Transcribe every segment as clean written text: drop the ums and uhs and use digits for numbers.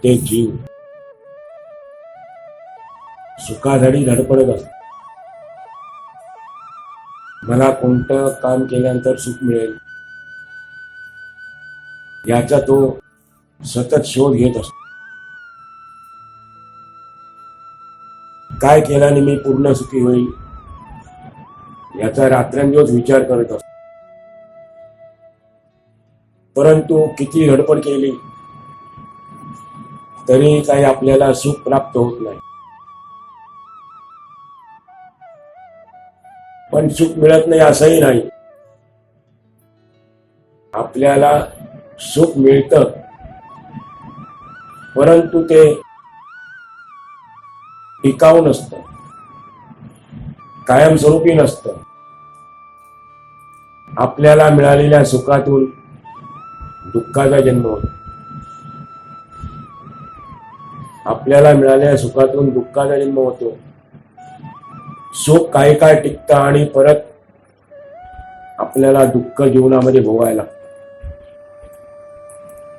प्रत्येक जीव सुखासाठी धडपडत असतो. मला कोणतं काम केल्यानंतर सुख मिळेल याचा तो सतत शोध घेत असतो. काय केल्याने मी पूर्ण सुखी होईल याचा रात्रंदिवस विचार करत असतो. परंतु किती धडपड केली तरी काही आपल्याला सुख प्राप्त होत नाही. पण सुख मिळत नाही असंही नाही. आपल्याला सुख मिळतं परंतु ते टिकाऊ नसतं, कायमस्वरूपी नसतं. आपल्याला मिळालेल्या सुखातून दुःखाचा जन्म होतो. आपल्याला मिळालेल्या सुखातून दुःखाचा जन्म होतो. सुख काही काळ टिकतं आणि परत आपल्याला दुःख जीवनामध्ये भोगायला लागतं.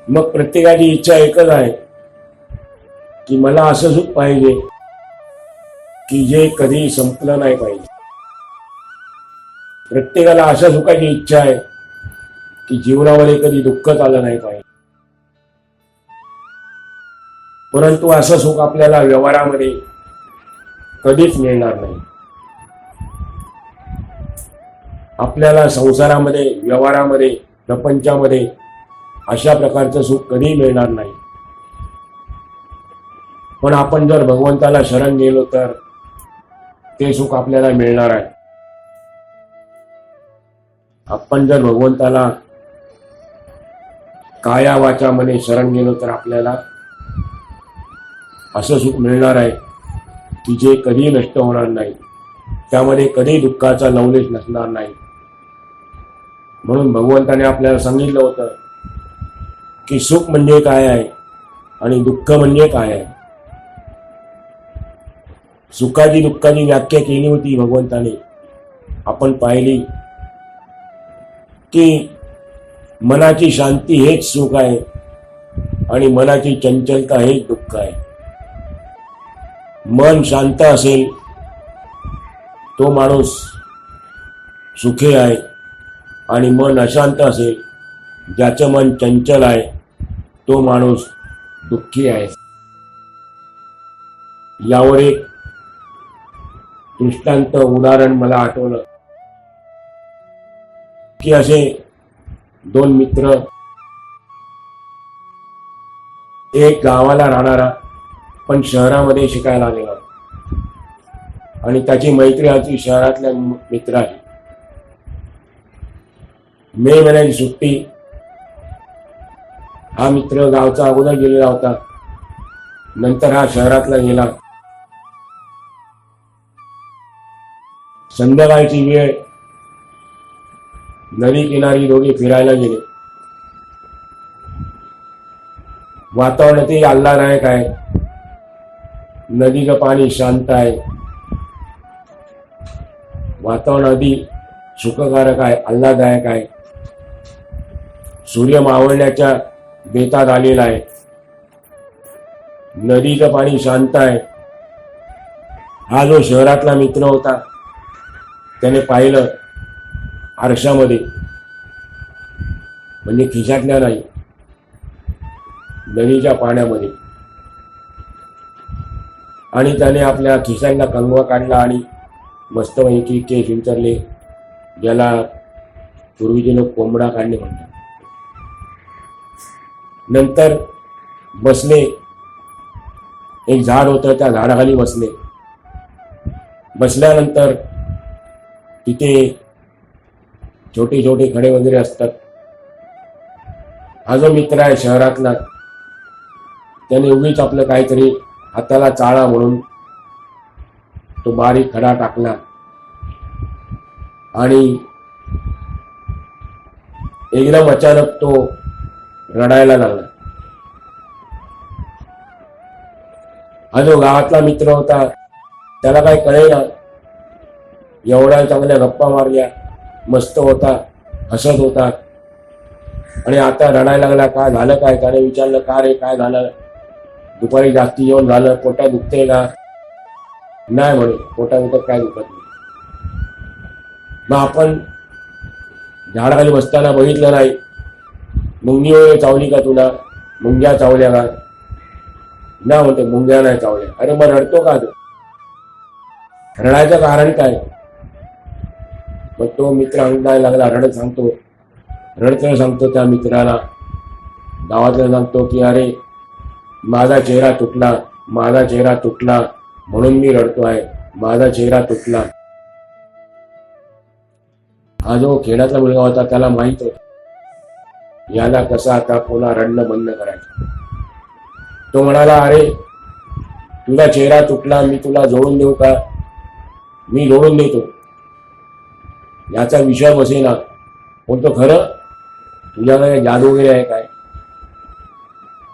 मग प्रत्येकाची इच्छा एकच आहे की मला असं सुख पाहिजे की जे कधी संपलं नाही पाहिजे. प्रत्येकाला अशा सुखाची इच्छा आहे की जीवनामध्ये कधी दुःखच आलं नाही पाहिजे. परंतु असं सुख आपल्याला व्यवहारामध्ये कधीच मिळणार नाही. आपल्याला संसारामध्ये, व्यवहारामध्ये, प्रपंचामध्ये अशा प्रकारचं सुख कधी मिळणार नाही. पण आपण जर भगवंताला शरण गेलो तर ते सुख आपल्याला मिळणार आहे. आपण जर भगवंताला काया वाचा मने शरण गेलो तर आपल्याला असं सुख मिळणार आहे की जे कधी नष्ट होणार नाही. त्यामध्ये कधी दुःखाचा लवलेश नसणार नाही. म्हणून भगवंताने आपल्याला सांगितलं होतं की सुख म्हणजे काय आहे आणि दुःख म्हणजे काय आहे. सुखाची दुःखाची व्याख्या केली होती भगवंताने. आपण पाहिली की मनाची शांती हेच सुख आहे आणि मनाची चंचलता हेच दुःख आहे. मन शांत असेल तो माणूस सुखी आहे आणि मन अशांत असेल, ज्याचं मन चंचल आहे, तो माणूस दुःखी आहे. यावर एक दृष्टांत उदाहरण मला आठवलं की असे दोन मित्र, एक गावाला राहणारा पण शहरामध्ये शिकायला आलेला आणि त्याची मैत्री होती शहरातल्या मित्राची. मे महिन्याची सुट्टी. हा मित्र गावचा अगोदर गेलेला होता, नंतर हा शहरातला गेला. संध्याकाळची वेळ, नदी किनारी दोघे फिरायला गेले. वातावरण ते आल्हाददायक आहे. नदीचं पाणी शांत आहे. वातावरण अगदी सुखकारक आहे, आल्हाददायक आहे. सूर्य मावळण्याच्या बेतात आलेला आहे. नदीचं पाणी शांत आहे. हा जो शहरातला मित्र होता त्याने पाहिलं आरशामध्ये, म्हणजे खिशातल्या नाही, नदीच्या पाण्यामध्ये, आणि त्याने आपल्या खिशांना कंगवा काढला आणि मस्तपैकी केस विंचरले, ज्याला पूर्वीचे लोक कोंबडा काढणे म्हणतात. नंतर बसले. एक झाड होतं, त्या झाडाखाली बसले. बसल्यानंतर तिथे छोटे छोटे खडे वगैरे असतात. हा जो मित्र आहे शहरातला, त्याने उगीच आपलं काहीतरी हाताला चाळा म्हणून तो बारीक खडा टाकला आणि एकदम अचानक तो रडायला लागला. हा जो गावातला मित्र होता त्याला काय कळेना. एवढ्या चांगल्या गप्पा मारल्या, मस्त होता, हसत होता, आणि आता रडायला लागला. काय झालं काय? त्याने विचारलं, का रे काय झालं? दुपारी जास्ती जेवण झालं, पोटात दुखते का? नाही म्हणे, पोटात दुखत काय दुखत नाही. मग आपण झाडाखाली बसताना बघितलं नाही, मुंगी वगैरे चावली का तुला? मुंग्या चावल्या का? ना म्हणते मुंग्या नाही चावल्या. अरे मग रडतो का तू? रडायचं कारण काय? मग तो मित्र अंगायला लागला, रडत सांगतो त्या मित्राला, गावातला सांगतो की अरे माझा चेहरा तुटला म्हणून मी रडतो आहे, माझा चेहरा तुटला. हा जो खेड्यातला मुलगा होता त्याला माहित होत याला कसं आता पुन्हा रडणं बंद करायचं. तो म्हणाला, अरे तुझा चेहरा तुटला, मी तुला जोडून देऊ का? मी जोडून देतो. याचा विषय बसेना. बोलतो, खरं तुझ्याकडे जादू वगैरे आहे काय?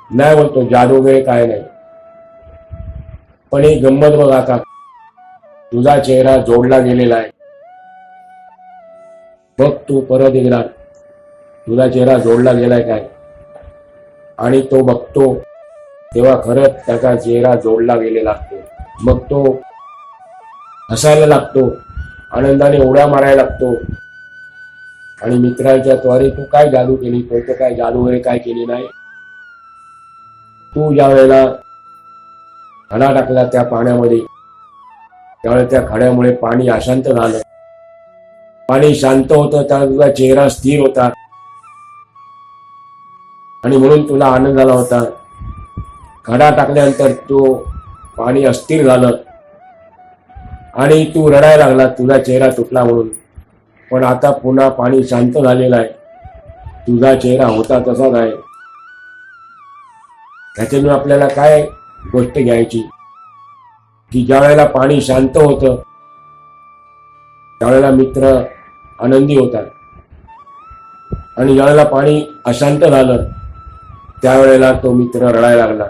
नाही बोलतो, जादू वगैरे काय नाही, पण एक गंमत बघ, आता तुझा चेहरा जोडला गेलेला आहे, बघ तू परत एकदा तुझा चेहरा जोडला गेलाय काय? आणि तो बघतो तेव्हा खरंच त्याचा चेहरा जोडला गेलेला असतो. मग तो हसायला लागतो, आनंदाने उड्या मारायला लागतो. आणि मित्राच्या तो, अरे तू काय जादू केली? तो काय जादू वगैरे काय केली नाही. तू ज्या वेळेला खडा टाकला त्या पाण्यामध्ये, त्यावेळेस त्या खड्यामुळे पाणी अशांत झालं. पाणी शांत होतं, त्यावेळेस तुझा चेहरा स्थिर होता आणि म्हणून तुला आनंद झाला होता. खडा टाकल्यानंतर तो पाणी अस्थिर झालं आणि तू रडायला लागला, तुझा चेहरा तुटला म्हणून. पण आता पुन्हा पाणी शांत झालेलं आहे, तुझा चेहरा होता तसाच आहे. त्याच्यातून आपल्याला काय गोष्ट घ्यायची की ज्या वेळेला पाणी शांत होतं त्यावेळेला मित्र आनंदी होतात, आणि ज्यावेळेला पाणी अशांत झालं त्यावेळेला तो मित्र रडायला लागला.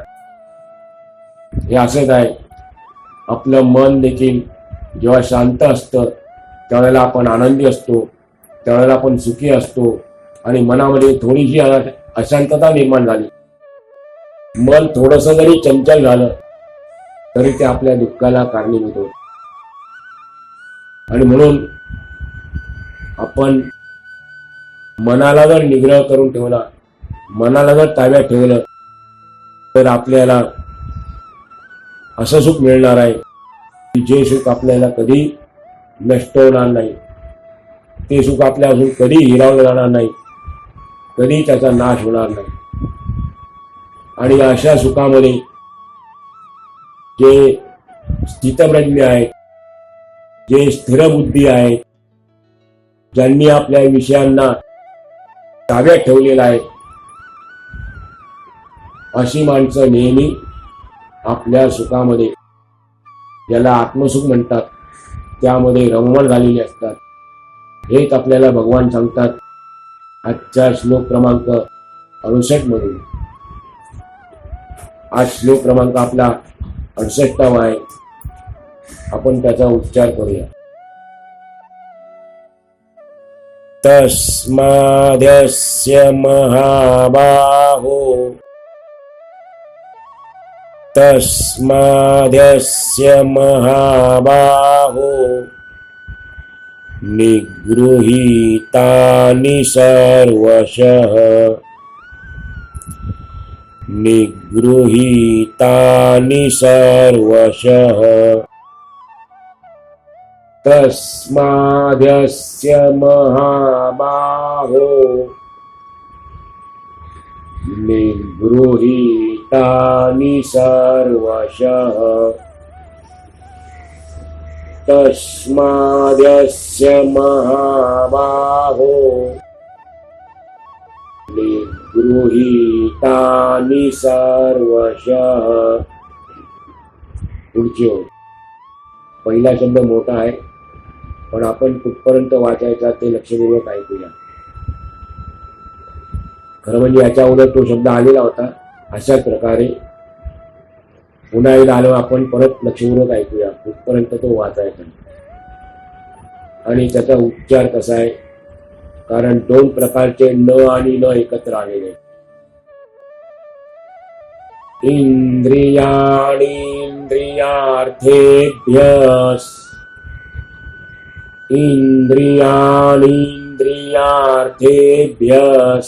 हे असंच आहे, आपलं मन देखील जेव्हा शांत असतं त्यावेळेला आपण आनंदी असतो, त्यावेळेला आपण सुखी असतो. आणि मनामध्ये थोडीशी अशांतता निर्माण झाली, मन थोडंसं जरी चंचल झालं तरी ते आपल्या दुःखाला कारणीभूत होतं. आणि म्हणून आपण मनाला जर निग्रह करून ठेवला, मनाला जर ताब्यात ठेवलं, तर आपल्याला असं सुख मिळणार आहे की जे सुख आपल्याला कधी नष्ट होणार नाही, ते सुख आपल्यापासून कधी हिरावलं जाणार नाही, कधी त्याचा नाश होणार नाही. आणि अशा सुखामध्ये जे स्थितप्रज्ञ आहेत, जे स्थिरबुद्धी आहेत, ज्यांनी आपल्या विषयांना ताब्यात ठेवलेला आहे, अशी माणसं नेहमी आपल्या सुखामध्ये, ज्याला आत्मसुख म्हणतात, त्यामध्ये रममाण झालेली असतात. हेच आपल्याला भगवान सांगतात आजच्या श्लोक क्रमांक 68 मधून. आज श्लोक क्रमांक आपला 68वा आहे. आपण त्याचा उच्चार करूया. तस्माद्यस्य महाबाहो, तस्माद्यस्य महाबाहो निगृहीतानि सर्वशः, निगृहीतानि सर्वशः. तस्माद्यस्य महाबाहो निगृहीतानि सर्वशः. तस्माद्यस्य महाबाहो निगृहीतानि सर्वशः. पुढची ओळ. पहिला शब्द मोठा आहे, पण आपण कुठपर्यंत वाचायचा ते लक्षपूर्वक ऐकूया. खरं म्हणजे याच्या अगोदर तो शब्द आलेला होता. अशाच प्रकारे पुन्हा एकदा आलो, आपण परत लक्षपूर्वक ऐकूया कुठपर्यंत तो वाचायचा आणि त्याचा उच्चार कसा आहे. कारण दोन प्रकारचे न आणि न एकत्र आलेले. इंद्रियाणीन्द्रियार्थेभ्यः इंद्रियाणीन्द्रियार्थेभ्यः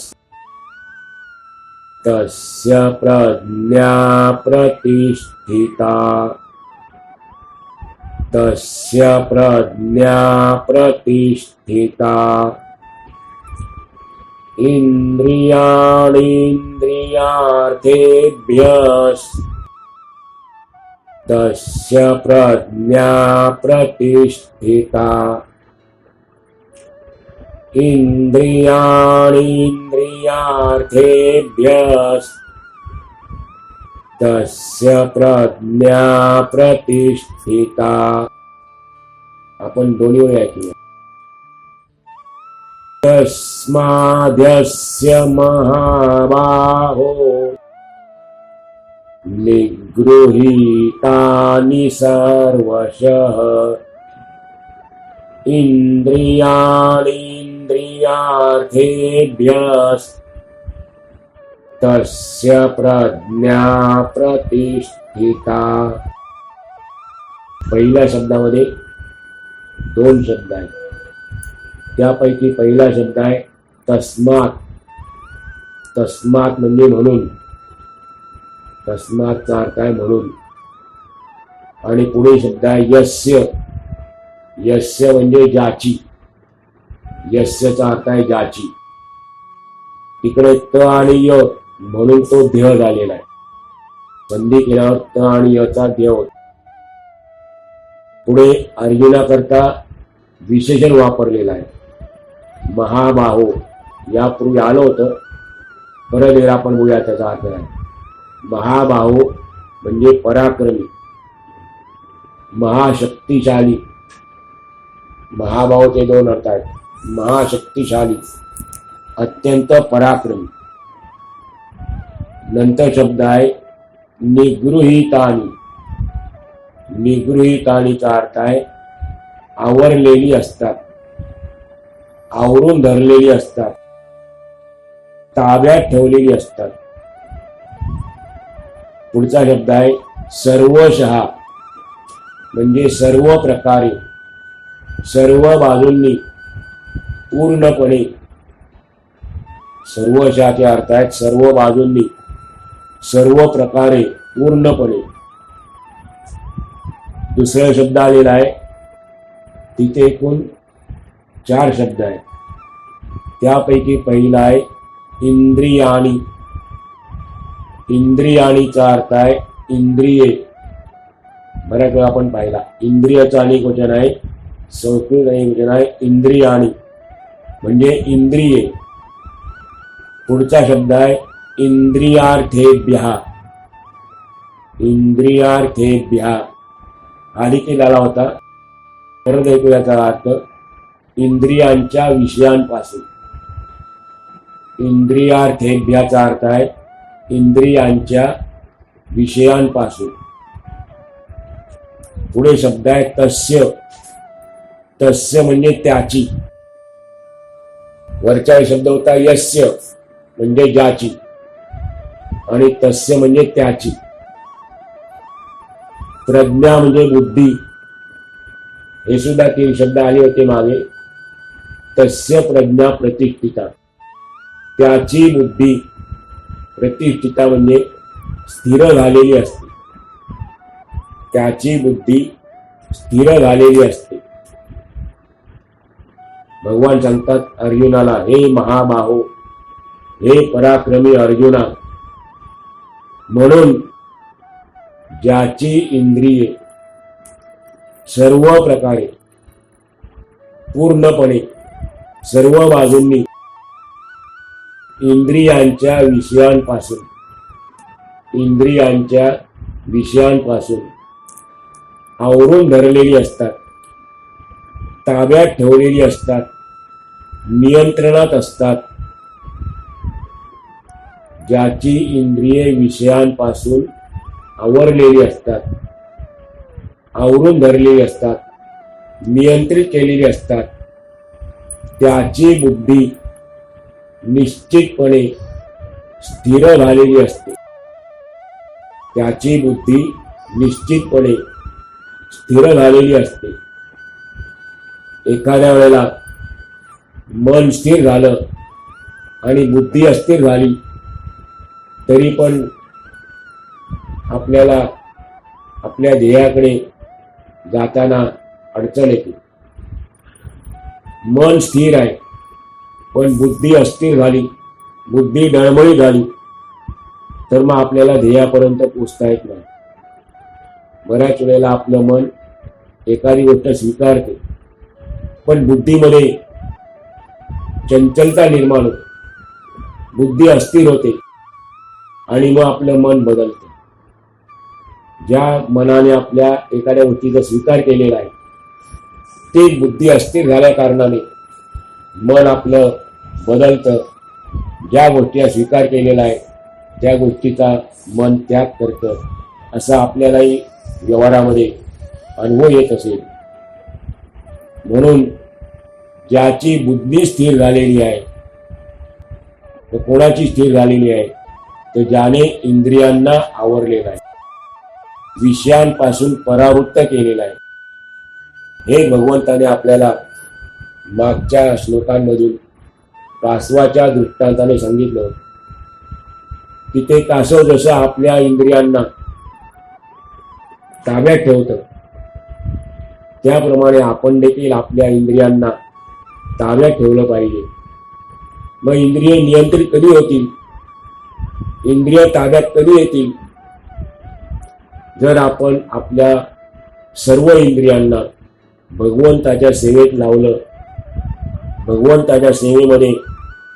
तस्य प्रज्ञा प्रतिष्ठिता तस्य प्रज्ञा प्रतिष्ठिता इंद्रियाणीन्द्रियार्थेभ्यः तस्य प्रज्ञा प्रतिष्ठिता इंद्रियाणीन्द्रियार्थेभ्यः तस्य प्रज्ञा प्रतिष्ठिता. आपण दोन्ही वेळा ऐकूया. तस्माद्यस्य महाबाहो निगृहीतानि सर्वशः इंद्रियाणीन्द्रियार्थेभ्यः तस्य प्रज्ञा प्रतिष्ठिता. पहिल्या शब्दामध्ये दोन शब्द आहेत. त्यापैकी पहिला शब्द आहे तस्मात. तस्मात म्हणजे म्हणून. तस्मातचा अर्थ आहे म्हणून. आणि पुढे शब्द आहे यस्य. यस्य म्हणजे ज्याची. यस्यचा अर्थ आहे ज्याची. इकडे त आणि य म्हणून तो ध्येय झालेला आहे. संधी केल्यावर त आणि यचा ध्येय होतो. पुढे अर्जुनाकरता विशेषण वापरलेलं आहे. महाबाहो. यापूर्वी आलं होतं, परत एकदा आपण बघूया त्याचा अर्थ आहे. महाबाहो म्हणजे पराक्रमी, महाशक्तिशाली. महाबाहोचे दोन अर्थ आहेत. महाशक्तिशाली, अत्यंत पराक्रमी. नंतर शब्द आहे निगृहीतानी. निगृहीतानीचा अर्थ आहे आवरलेली असतात, आवरून धरलेली असतात, ताब्यात ठेवलेली असतात. पुढचा शब्द आहे सर्वशः म्हणजे सर्व प्रकारे, सर्व बाजूंनी, पूर्णपणे. सर्वशःचे अर्थ आहेत सर्व बाजूंनी, सर्व प्रकारे, पूर्णपणे. दुसरा शब्द आलेला आहे. तिथे एकूण 4 शब्द आहेत. त्यापैकी पहिला आहे इंद्रियाणी. इंद्रियाणीचा अर्थ आहे इंद्रिये. बऱ्याच वेळा आपण पाहिला. इंद्रियाचा अनेक वचन आहे, संस्कृत अनेक वचन आहे इंद्रियाणी म्हणजे इंद्रिये. पुढचा शब्द आहे इंद्रियार्थेभ्यः. इंद्रियार्थेभ्यः आधी केलेला होता. परत ऐकू याचा अर्थ इंद्रियांच्या विषयांपासून. इंद्रियार्थेभ्याचा अर्थ आहे इंद्रियांच्या विषयांपासून. पुढे शब्द आहे तस्य. तस्य म्हणजे त्याची. वरचा शब्द होता यस्य म्हणजे ज्याची, आणि तस्य म्हणजे त्याची. प्रज्ञा म्हणजे बुद्धी. हे सुद्धा 3 शब्द आले होते मागे. तस्य प्रज्ञा प्रतिष्ठिता. त्याची बुद्धी. प्रतिष्ठिता म्हणजे स्थिर झालेली असते. त्याची बुद्धी स्थिर झालेली असते. भगवान सांगतात अर्जुनाला, हे महाबाहो, हे पराक्रमी अर्जुना, म्हणून ज्याची इंद्रिये सर्व प्रकारे, पूर्णपणे, सर्व बाजूंनी, इंद्रियांच्या विषयांपासून आवरून धरलेली असतात, ताब्यात ठेवलेली असतात, नियंत्रणात असतात. ज्याची इंद्रिये विषयांपासून आवरलेली असतात, आवरून धरलेली असतात, नियंत्रित केलेली असतात, त्याची बुद्धी निश्चितपणे स्थिर झालेली असते. त्याची बुद्धी निश्चितपणे स्थिर झालेली असते. एखाद्या वेळेला मन स्थिर झालं आणि बुद्धी अस्थिर झाली तरी पण आपल्याला आपल्या ध्येयाकडे जाताना अडचण येते. मन स्थिर आहे पण बुद्धी अस्थिर झाली, बुद्धी डळमळी झाली तर मग आपल्याला ध्येयापर्यंत पोचता येत नाही. बऱ्याच वेळेला आपलं मन एखादी गोष्ट स्वीकारते पण बुद्धीमध्ये चंचलता निर्माण होते, बुद्धी अस्थिर होते आणि मग आपलं मन बदलते. ज्या मनाने आपल्या एखाद्या गोष्टीचा स्वीकार केलेला आहे ते बुद्धी अस्थिर झाल्या कारणाने मन आपलं बदलतं. ज्या गोष्टीचा स्वीकार केलेला आहे त्या गोष्टीचा मन त्याग करतं. असा आपल्यालाही व्यवहारामध्ये अनुभव येत असेल. म्हणून ज्याची बुद्धी स्थिर झालेली आहे, तर कोणाची स्थिर झालेली आहे, तर ज्याने इंद्रियांना आवरलेला आहे, विषयांपासून परावृत्त केलेला आहे. हे भगवंताने आपल्याला मागच्या श्लोकांमधून कासवाच्या दृष्टांताने सांगितलं की ते कासव जसं आपल्या इंद्रियांना ताब्यात ठेवतं त्याप्रमाणे आपण देखील आपल्या इंद्रियांना ताब्यात ठेवलं पाहिजे. मग इंद्रिय नियंत्रित कधी होतील, इंद्रिय ताब्यात कधी येतील, जर आपण आपल्या सर्व इंद्रियांना भगवंताच्या सेवेत लावलं, भगवंताच्या सेवेमध्ये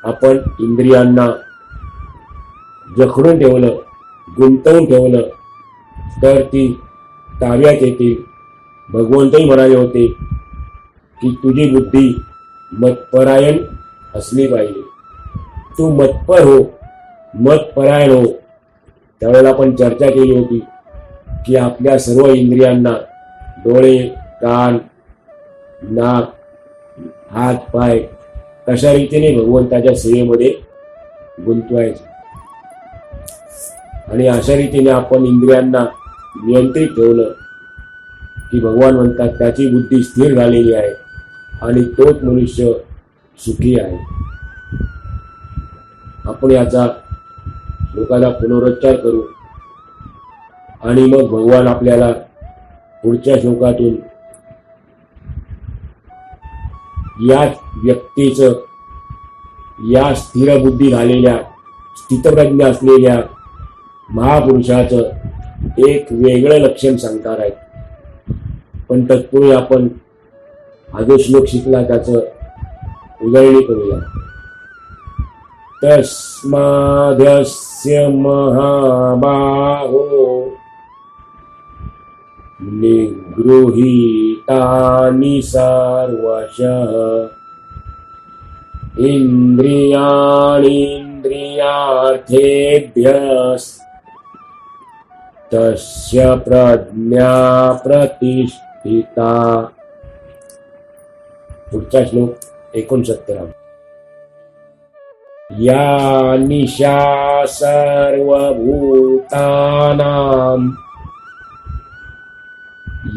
आपण इंद्रियांना जखडून ठेवलं, गुंतवून ठेवलं तर ती ताब्यात येतील. भगवंतही म्हणाले होते की तुझी बुद्धी मतपरायण असली पाहिजे. तू मतपर हो, मतपरायण हो. त्यावेळेला आपण चर्चा केली होती की आपल्या सर्व इंद्रियांना डोळे, कान, नाक, हात, पाय कशा रीतीने भगवंताच्या सेवेमध्ये गुंतवायचे आणि अशा रीतीने आपण इंद्रियांना नियंत्रित ठेवलं की भगवान म्हणतात त्याची बुद्धी स्थिर झालेली आहे आणि तोच मनुष्य सुखी आहे. आपण याचा लोकांना पुनरुच्चार करू आणि मग भगवान आपल्याला पुढच्या श्लोकातून या व्यक्तीचं, या स्थिर बुद्धी झालेल्या, स्थितप्रज्ञ असलेल्या महापुरुषाचं एक वेगळं लक्षण सांगणार आहेत. पण तत्पूर्वी आपण हा जो श्लोक शिकला त्याचं उजळणी करूया. तस्माद्यस्य महाबाहो निगृहीतानि सर्वशः इंद्रियाणीन्द्रियार्थेभ्यस्तस्य प्रज्ञा प्रतिष्ठिता. पुढचा श्लोक 69. या निशा सर्वभूतानां,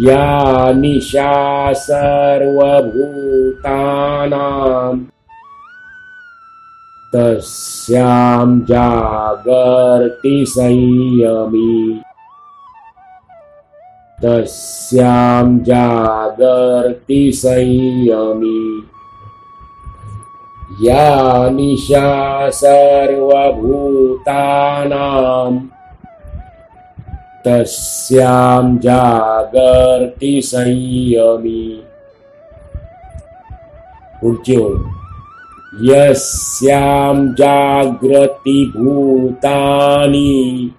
या निशा सर्वभूतानां तस्यां जागर्ति संयमी, तस्यां जागर्ति संयमी. या निशा सर्वभूतानां तस्यां जागर्ति संयमी. पुढची ओळ. यस्यां जागृति भूतानि,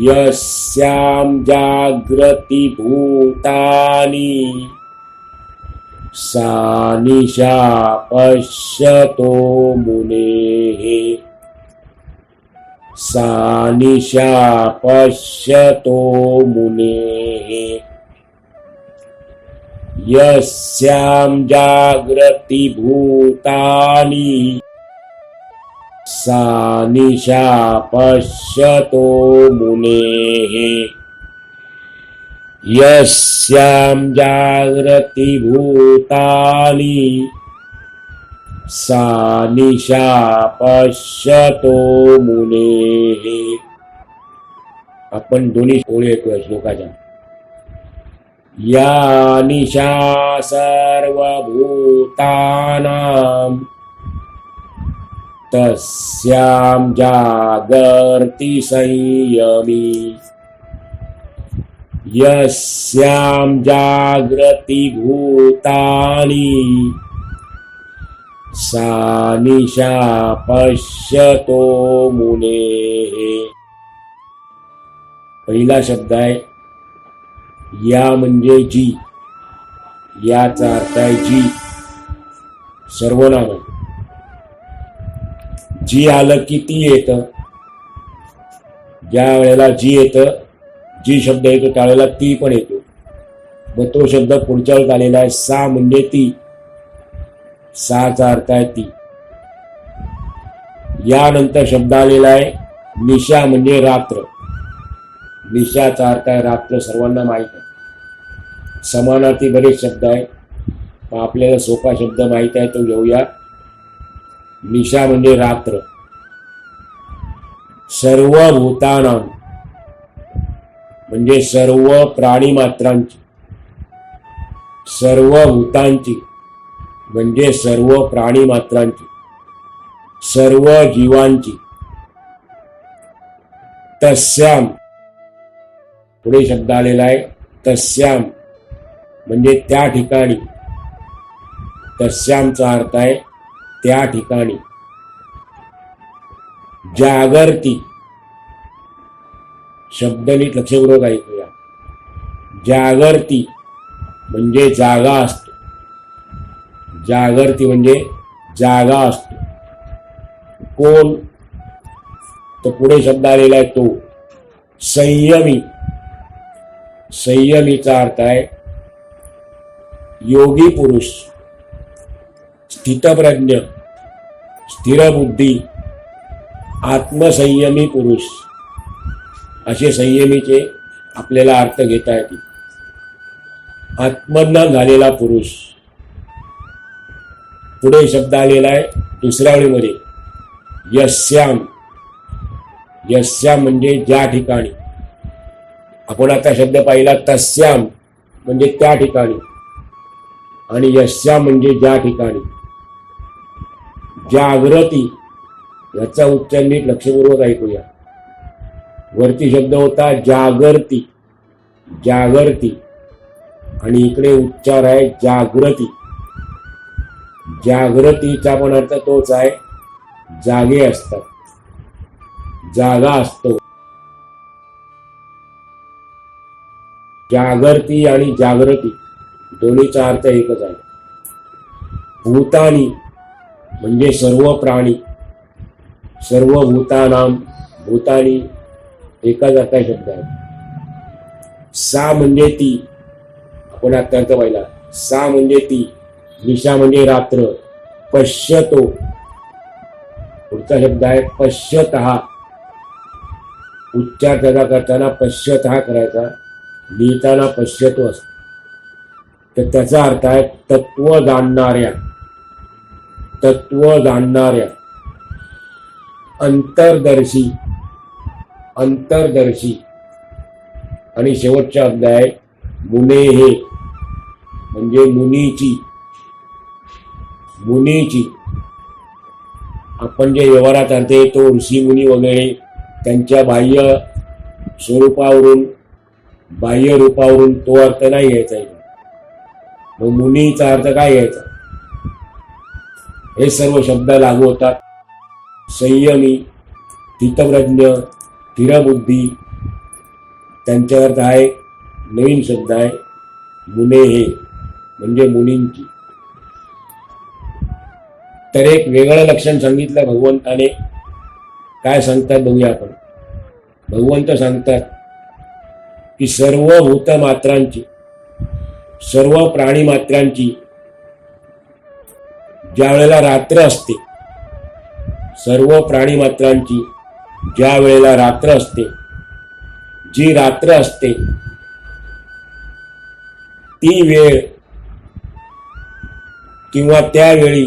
यस्यां जागृति भूतानि सा निशा पश्यतो मुनेः, सा निशा पश्यतो मुनेः. यस्यां जागृति भूतानि सा निशा पश्यतो मुनेः यस्यां जागृति भूतानि सा निशा पश्यतो मुनेः. आपण दोन्ही ओळी ऐकूया श्लोकाच्या. या निशा सर्वभूतानां तस्यां जागर्ति संयमी यस्यां जागृति भूतानि सा निशा पश्यतो मुनेः. पहिला शब्द आहे या म्हणजे जी. याचा अर्थ आहे जी, सर्वनाम आहे. जी आलं की ती येतं. ज्या वेळेला जी येतं, जी शब्द येतो त्यावेळेला ती पण येतो. मग तो शब्द पुढच्या वेळेस आलेला आहे सा म्हणजे ती. साचा अर्थ आहे ती. यानंतर शब्द आलेला आहे निशा म्हणजे रात्र. निशाचा अर्थ आहे रात्र, सर्वांना माहीत आहे. समानार्थी बरेच शब्द आहेत, पण आपल्याला सोपा शब्द माहीत आहे तो घेऊया. निशा म्हणजे रात्र. सर्व भूतानां म्हणजे सर्व प्राणी मात्रांची. सर्व भूतांची म्हणजे सर्व प्राणी मात्रांची, सर्व जीवांची. तस्याम पुढे शब्द आलेला आहे तस्याम म्हणजे त्या ठिकाणी. तस्यामचा अर्थ आहे त्या ठिकाणी. जागर्ती शब्द नीट लक्षपूर्वक ऐकूया. जागर्ती म्हणजे जागा असतो. जागर्ती म्हणजे जागा असतो. कोण? तर पुढे शब्द आलेला आहे तो. संयमी. संयमीचा अर्थ आहे योगी पुरुष, स्थितप्रज्ञ, स्थिरबुद्धी, आत्मसंयमी पुरुष. असे संयमीचे आपल्याला अर्थ घेता येतील. आत्मज्ञान झालेला पुरुष. पुढे शब्द आलेला आहे दुसऱ्या ओळीमध्ये यस्याम. यस्याम म्हणजे ज्या ठिकाणी. आपण आता शब्द पाहिला तस्याम म्हणजे त्या ठिकाणी, आणि यस्याम म्हणजे ज्या ठिकाणी. जागृती याचा उच्चार नीट लक्षपूर्वक ऐकूया. वरती शब्द होता जागर्ती. जागर्ती आणि इकडे उच्चार आहे जागृती. जागृतीचा पण अर्थ तोच आहे, जागे असतात, जागा असतो. जागर्ती आणि जागृती दोन्हीचा अर्थ एकच आहे. भूतानी म्हणजे सर्व प्राणी. सर्व भूतानाम, भूतानी एकाच अर्थ शब्द आहे. सा म्हणजे ती. आपण आता अर्थ पाहिला. सा म्हणजे ती. निशा म्हणजे रात्र. पश्यतो पुढचा शब्द आहे पश्यतः. उच्चार त्याचा करताना पश्यतः करायचा, लिहिताना पश्यतो असतो. तर त्याचा अर्थ आहे तत्व जाणणाऱ्या. तत्व जाणणाऱ्या. अंतर्दर्शी. अंतर्दर्शी. आणि शेवटचा शब्द आहे मुनेः म्हणजे मुनीची. मुनीची आपण जे व्यवहारात अर्थ येतो ऋषी मुनी वगैरे त्यांच्या बाह्य स्वरूपावरून, बाह्य रूपावरून तो अर्थ नाही घ्यायचा. मग मुनीचा अर्थ काय घ्यायचा? हे सर्व शब्द लागू होतात. संयमी, स्थितप्रज्ञ, स्थिरबुद्धी. त्यांचा अर्थ आहे नवीन शब्द आहे मुनेः म्हणजे मुनींची. तर एक वेगळं लक्षण सांगितलं भगवंताने. काय सांगतात बघूया आपण. भगवंत सांगतात की सर्व भूतमात्रांची, सर्व प्राणी मात्रांची ज्या वेळेला रात्र असते, सर्व प्राणीमात्रांची ज्या वेळेला रात्र असते, जी रात्र असते ती वेळ किंवा त्यावेळी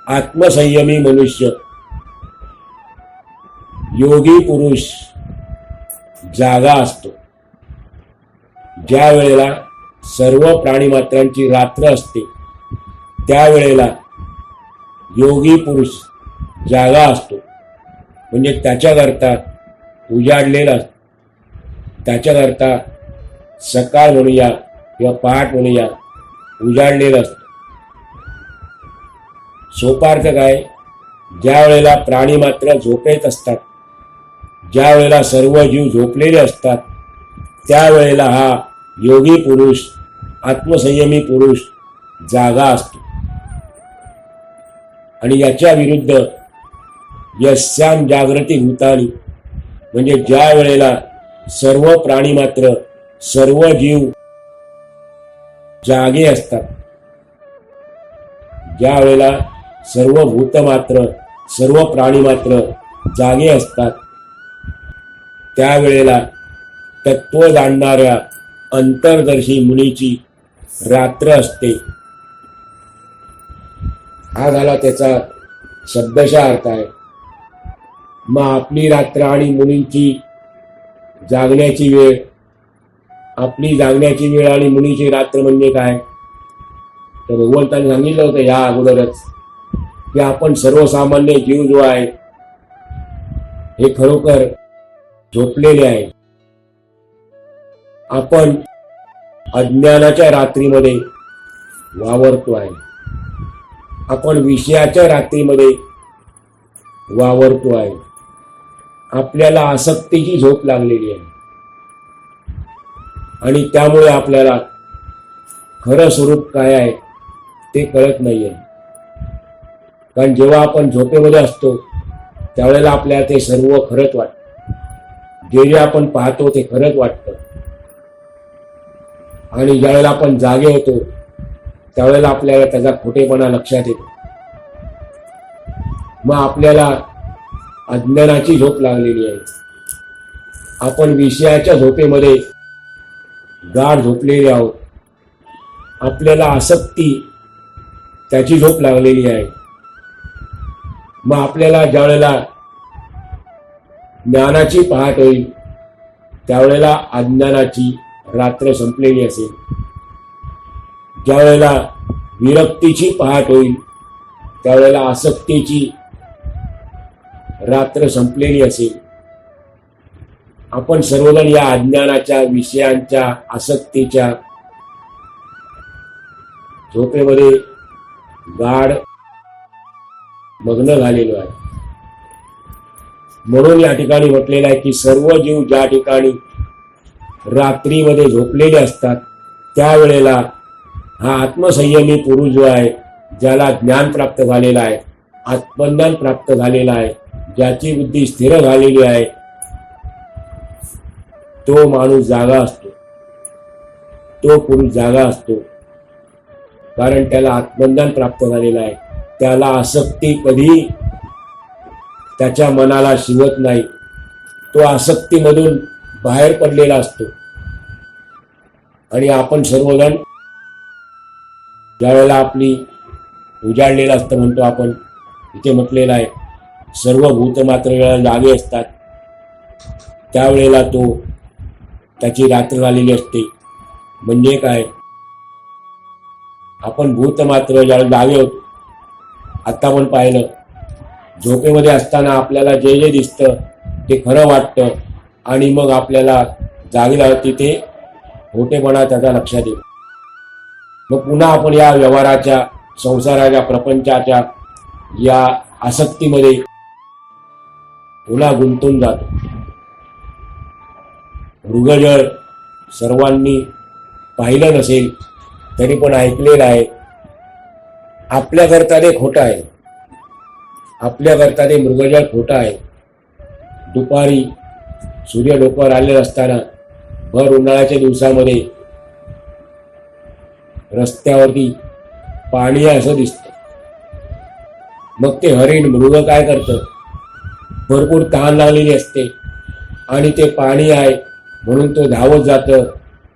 आत्मसंयमी मनुष्य, योगी पुरुष जागा असतो. ज्या वेळेला सर्व प्राणीमात्रांची रात्र असते त्यावेळेला योगी पुरुष जागा असतो. म्हणजे त्याच्याकरता उजाडलेला, त्याच्याकरता सकाळ म्हणूया किंवा पहाट म्हणूया, उजाडलेलं असतं. सोपार्थ काय? ज्या वेळेला प्राणी मात्र झोपेत असतात, ज्या वेळेला सर्व जीव झोपलेले असतात, त्यावेळेला हा योगी पुरुष, आत्मसंयमी पुरुष जागा असतो. आणि याच्या विरुद्ध यस्याम जागृती भूतानी, म्हणजे ज्या वेळेला सर्व प्राणी मात्र, सर्व जीव जागे असतात, ज्या वेळेला सर्व भूत मात्र, सर्व प्राणी मात्र जागे असतात, त्यावेळेला तत्व जाणणाऱ्या अंतर्दर्शी मुनीची रात्र असते. हा झाला त्याचा शब्दशः अर्थ आहे. मग आपली रात्र आणि मुनींची जागण्याची वेळ, आपली जागण्याची वेळ आणि मुनीची रात्र म्हणजे काय? तर भगवंतांनी सांगितलं होतं या अगोदरच की आपण सर्वसामान्य जीव जो आहे हे खरोखर झोपलेले आहे. आपण अज्ञानाच्या रात्रीमध्ये वावरतो आहे, आपण विषयाच्या रात्रीमध्ये वावरतो आहे. आपल्याला आसक्तीची झोप लागलेली आहे आणि त्यामुळे आपल्याला खरं स्वरूप काय आहे ते कळत नाहीये. कारण जेव्हा आपण झोपेमध्ये असतो त्यावेळेला आपल्याला ते सर्व खरंच वाटतं, जे आपण पाहतो ते खरंच वाटतं. आणि ज्यावेळेला आपण जागे होतो त्यावेळेला आपल्याला त्याचा खोटेपणा लक्षात येतो. मग आपल्याला अज्ञानाची झोप लागलेली आहे, आपण विषयाच्या झोपेमध्ये गाढ झोपलेले आहोत, आपल्याला आसक्ती त्याची झोप लागलेली आहे. मग आपल्याला ज्यावेळेला ज्ञानाची पहाट होईल त्यावेळेला अज्ञानाची रात्र संपलेली असेल. ज्यावेळेला विरक्तीची पहाट होईल त्यावेळेला आसक्तीची रात्र संपलेली असेल. आपण सर्वजण या अज्ञानाच्या, विषयांच्या, आसक्तीच्या झोपेमध्ये गाढ मग्न झालेलो आहे. म्हणून या ठिकाणी म्हटलेलं आहे की सर्व जीव ज्या ठिकाणी रात्रीमध्ये झोपलेले असतात त्यावेळेला हा आत्मसंयमी पुरुष जो आहे, ज्याला ज्ञान प्राप्त झालेला आहे, आत्मज्ञान प्राप्त झालेला आहे, ज्याची बुद्धी स्थिर झालेली आहे, तो माणूस जागा असतो, तो पुरुष जागा असतो. कारण त्याला आत्मज्ञान प्राप्त झालेलं आहे. त्याला आसक्ती कधी त्याच्या मनाला शिवत नाही. तो आसक्तीमधून बाहेर पडलेला असतो. आणि आपण सर्वजण ज्यावेळेला आपली उजाडलेलं असतं, म्हणतो आपण, इथे म्हटलेलं आहे सर्व भूत मात्र वेळेला जागे असतात, त्यावेळेला तो त्याची रात्र झालेली असते. म्हणजे काय? आपण भूत मात्र ज्यावेळेला जागे होतो, आता आपण पाहिलं झोपेमध्ये असताना आपल्याला जे जे दिसतं ते खरं वाटतं आणि मग आपल्याला जागेवरती ते खोटेपणा त्याचा लक्षात येतो. मग पुन्हा आपण या व्यवहाराच्या, संसाराच्या, प्रपंचाच्या या आसक्तीमध्ये पुन्हा गुंतून जातो. मृगजळ सर्वांनी पाहिलं नसेल तरी पण ऐकलेलं आहे. आपल्याकरता ते खोटं आहे, आपल्याकरता ते मृगजळ खोटं आहे. दुपारी सूर्य डोक्यावर आलेला असताना भर उन्हाळ्याच्या दिवसामध्ये रस्त्यावरती पाणी आहे असं दिसतं. मग ते हरिण मृग काय करतं, भरपूर तहान लागलेली असते आणि ते पाणी आहे म्हणून तो धावत जातं,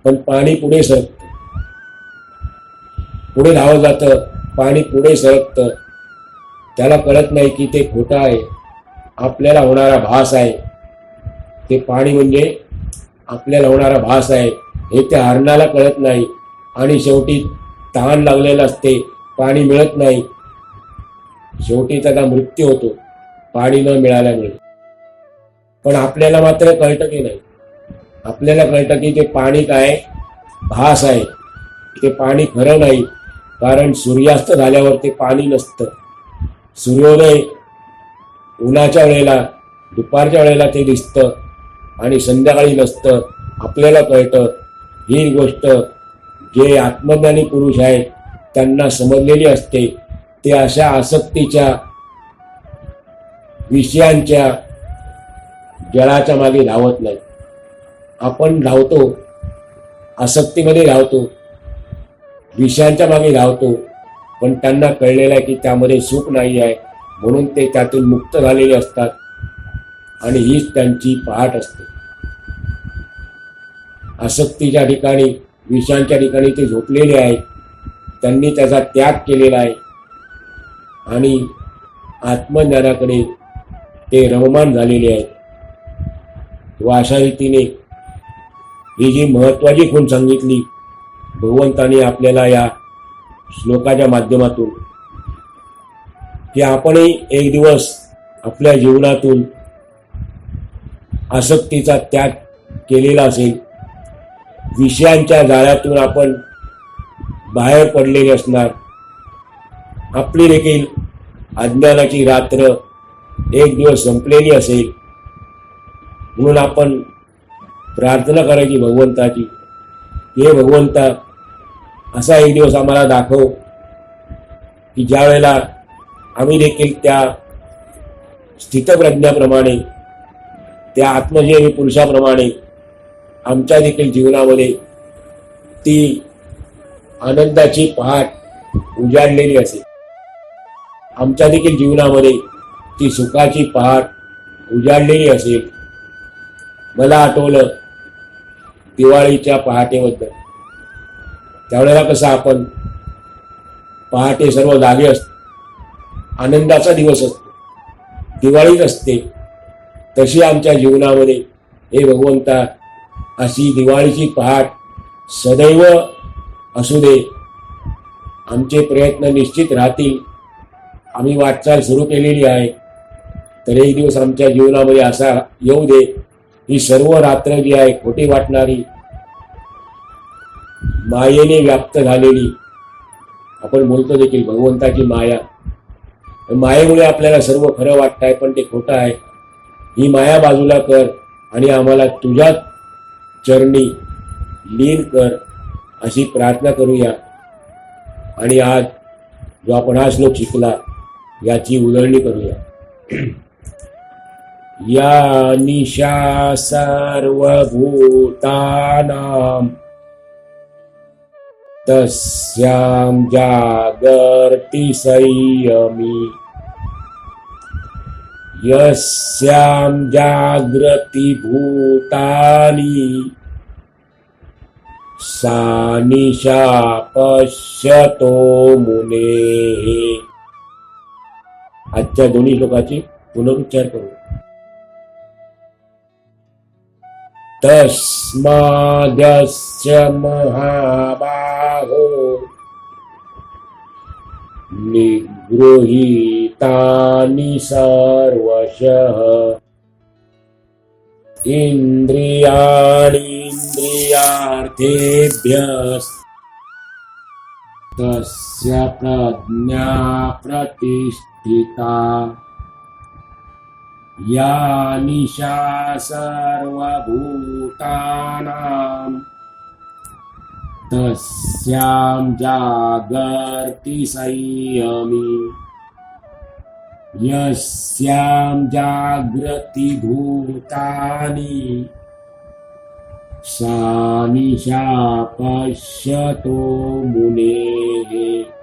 पण पाणी पुढे सरकतं, पुढे धावत जातं, पाणी पुढे सरकतं. त्याला कळत नाही की ते खोटं आहे, आपल्याला होणारा भास आहे. ते पाणी म्हणजे आपल्याला होणारा भास आहे हे त्या हरणाला कळत नाही. आणि शेवटी तहान लागलेलं असते, पाणी मिळत नाही, शेवटी त्याचा मृत्यू होतो पाणी न मिळाल्यामुळे. पण आपल्याला मात्र कळतं की नाही, आपल्याला कळतं की ते पाणी काय भास आहे, ते पाणी खरं नाही. कारण सूर्यास्त झाल्यावर ते पाणी नसतं. सूर्योदय उन्हाच्या वेळेला, दुपारच्या वेळेला ते दिसतं आणि संध्याकाळी नसतं. आपल्याला कळतं. ही गोष्ट जे आत्मज्ञानी पुरुष आहेत त्यांना समजलेली असते. ते अशा आसक्तीच्या विषयांच्या जळाच्या मागे धावत नाही. आपण धावतो, आसक्तीमध्ये धावतो, विषयांच्या मागे धावतो, पण त्यांना कळलेलं आहे की त्यामध्ये सुख नाही आहे, म्हणून ते त्यातून मुक्त झालेले असतात आणि हीच त्यांची पहाट असते. आसक्तीच्या ठिकाणी, विषयांच्या ठिकाणी ते झोपलेले आहेत, त्यांनी त्याचा त्याग केलेला आहे आणि आत्मज्ञानाकडे ते रममान झालेले आहेत. व अशा रीतीने ही जी महत्वाची खूण सांगितली भगवंतांनी आपल्याला या श्लोकाच्या माध्यमातून, की आपणही एक दिवस आपल्या जीवनातून आसक्तीचा त्याग केलेला असेल, विषयांच्या जाळ्यातून आपण बाहेर पडलेले असणार. आपली देखील अज्ञानाची रात्र एक दिवस संपलेली असेल. म्हणून आपण प्रार्थना करायची भगवंताची, हे भगवंता असा एक दिवस आम्हाला दाखव की ज्या वेळेला आम्ही देखील त्या स्थितप्रज्ञाप्रमाणे, त्या आत्मजीवी पुरुषाप्रमाणे आमच्या देखील जीवनामध्ये ती आनंदाची पहाट उजाडलेली असेल, आमच्या देखील जीवनामध्ये ती सुखाची पहाट उजाडलेली असेल. मला आठवलं दिवाळीच्या पहाटेबद्दल. त्यावेळेला कसं आपण पहाटे सर्व जागे असतो, आनंदाचा दिवस असतो, दिवाळीच असते. तशी आमच्या जीवनामध्ये हे भगवंता अशी दिवाळीची पहाट सदैव असू दे. आमचे प्रयत्न निश्चित राहतील. आम्ही वाटचाल सुरू केलेली आहे, तर एक दिवस आमच्या जीवनामध्ये असा येऊ दे, ही सर्व रात्र जी आहे खोटी वाटणारी, मायेने व्याप्त झालेली, आपण बोलतो देखील भगवंताची माया, मायेमुळे आपल्याला सर्व खरं वाटत आहे पण ते खोटं आहे. ही माया बाजूला कर आणि आम्हाला तुझ्या चरणी लीन कर, अशी प्रार्थना करूया. आणि आज जो आपण हा श्लोक शिकला याची उजळणी करूया. या निशा सर्वभूतानां तस्यां जागर्ति संयमी, यस्यां जागृति भूतानि सा निशा पश्यतो मुने. आजच्या दोन्ही श्लोकाची पुनरुच्चार करू. तस्माद्यस्य महाबाहो निगृहीतानि सर्वशः इन्द्रियाणीन्द्रियार्थेभ्यस्तस्य प्रज्ञा प्रतिष्ठिता. या निशा सर्वभूतानां तस्यां जागर्ति संयमी, यस्यां जागृति भूतानि सा निशा पश्यतो मुनेः.